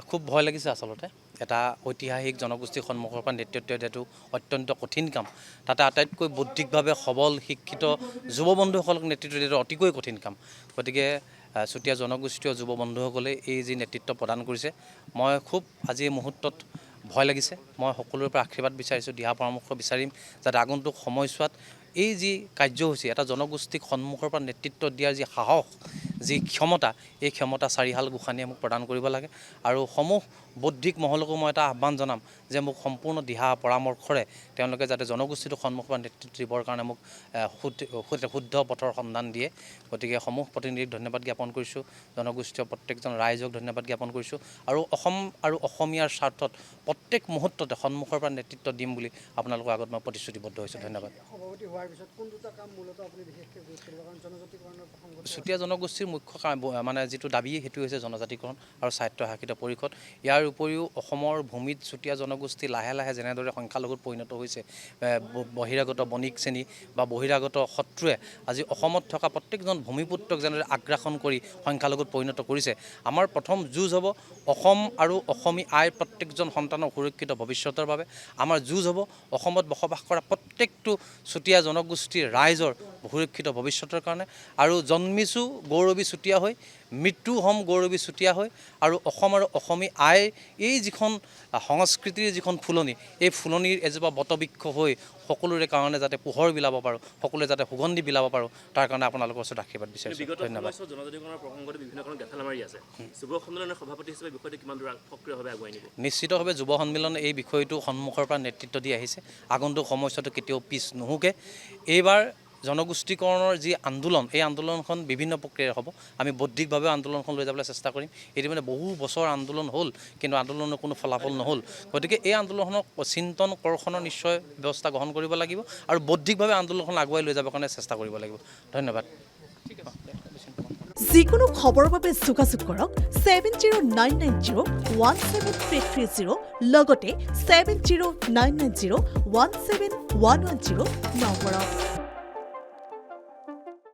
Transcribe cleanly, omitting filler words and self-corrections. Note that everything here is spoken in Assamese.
খুব ভয় লাগিছে আচলতে এটা ঐতিহাসিক জনগোষ্ঠীৰ সন্মুখৰ পৰা নেতৃত্ব দিয়াটো অত্যন্ত কঠিন কাম তাতে আটাইতকৈ বৌদ্ধিকভাৱে সবল শিক্ষিত যুৱবন্ধুসকলক নেতৃত্ব দিয়াটো অতিকৈ কঠিন কাম গতিকে চুতীয়া জনগোষ্ঠীয় যুৱবন্ধুসকলে এই যি নেতৃত্ব প্ৰদান কৰিছে মই খুব আজি এই মুহূৰ্তত ভয় লাগিছে মই সকলোৰে পৰা আশীৰ্বাদ বিচাৰিছোঁ দিহা পৰামৰ্শ বিচাৰিম যাতে আগন্তুক সময়ছোৱাত এই যি কাৰ্যসূচী এটা জনগোষ্ঠীক সন্মুখৰ পৰা নেতৃত্ব দিয়াৰ যি সাহস যি ক্ষমতা এই ক্ষমতা চাৰিহাল গোসাঁনীয়ে মোক প্ৰদান কৰিব লাগে আৰু সমূহ বৌদ্ধিক মহলকো মই এটা আহ্বান জনাম যে মোক সম্পূৰ্ণ দিহা পৰামৰ্শৰে তেওঁলোকে যাতে জনগোষ্ঠীটোক সন্মুখৰ পৰা নেতৃত্ব দিবৰ কাৰণে মোক শুদ্ধ পথৰ সন্ধান দিয়ে গতিকে সমূহ প্ৰতিনিধিক ধন্যবাদ জ্ঞাপন কৰিছোঁ জনগোষ্ঠীয় প্ৰত্যেকজন ৰাইজক ধন্যবাদ জ্ঞাপন কৰিছোঁ আৰু অসম আৰু অসমীয়াৰ স্বাৰ্থত প্ৰত্যেক মুহূৰ্ততে সন্মুখৰ পৰা নেতৃত্ব দিম বুলি আপোনালোকৰ আগত মই প্ৰতিশ্ৰুতিবদ্ধ হৈছোঁ ধন্যবাদ চুতীয়া জনগোষ্ঠীৰ মুখ্য মানে যিটো দাবী সেইটো হৈছে জনজাতিকৰণ আৰু স্বায়ত্তশাসিত পৰিষদ ইয়াৰ উপৰিও অসমৰ ভূমিত চুতীয়া জনগোষ্ঠী লাহে লাহে যেনেদৰে সংখ্যালঘুত পৰিণত হৈছে বহিৰাগত বণিক শ্ৰেণী বা বহিৰাগত শত্ৰুৱে আজি অসমত থকা প্ৰত্যেকজন ভূমিপুত্ৰক যেনেদৰে আগ্ৰাসন কৰি সংখ্যালঘুত পৰিণত কৰিছে আমাৰ প্ৰথম যুঁজ হ'ব অসম আৰু অসমী আইৰ প্ৰত্যেকজন সন্তানৰ সুৰক্ষিত ভৱিষ্যতৰ বাবে আমাৰ যুঁজ হ'ব অসমত বসবাস কৰা প্ৰত্যেকটো চুতীয়া জনগোষ্ঠীৰ ৰাইজৰ সুৰক্ষিত ভৱিষ্যতৰ কাৰণে আৰু জন্মিছোঁ গৌৰৱী চুতীয়া হৈ মৃত্যু হ'ম গৌৰৱী চুতীয়া হৈ আৰু অসম আৰু অসমী আইৰ এই যিখন সংস্কৃতিৰ যিখন ফুলনি এই ফুলনিৰ এজোপা বটবৃক্ষ হৈ সকলোৰে কাৰণে যাতে পোহৰ বিলাব পাৰোঁ সকলোৱে যাতে সুগন্ধি বিলাব পাৰোঁ তাৰ কাৰণে আপোনালোকৰ ওচৰত আশীৰ্বাদ বিচাৰিছোঁ ধন্যবাদ নিশ্চিতভাৱে যুৱ সন্মিলন এই বিষয়টো সন্মুখৰ পৰা নেতৃত্ব দি আহিছে আগন্তুক সময়ছোৱাতো কেতিয়াও পিছ নুহুকে এইবাৰ জনগোষ্ঠীকৰণৰ যি আন্দোলন এই আন্দোলনখন বিভিন্ন প্ৰক্ৰিয়াৰ হ'ব আমি বৌদ্ধিকভাৱে আন্দোলনখন লৈ যাবলৈ চেষ্টা কৰিম ইতিমধ্যে বহু বছৰ আন্দোলন হ'ল কিন্তু আন্দোলনৰ কোনো ফলাফল নহ'ল গতিকে এই আন্দোলনখনক চিন্তন কৰ্ষণৰ নিশ্চয় ব্যৱস্থা গ্ৰহণ কৰিব লাগিব আৰু বৌদ্ধিকভাৱে আন্দোলনখন আগুৱাই লৈ যাবৰ কাৰণে চেষ্টা কৰিব লাগিব ধন্যবাদ যিকোনো খবৰৰ বাবে যোগাযোগ কৰক 7099017330 লগতে 7099017110 নম্বৰত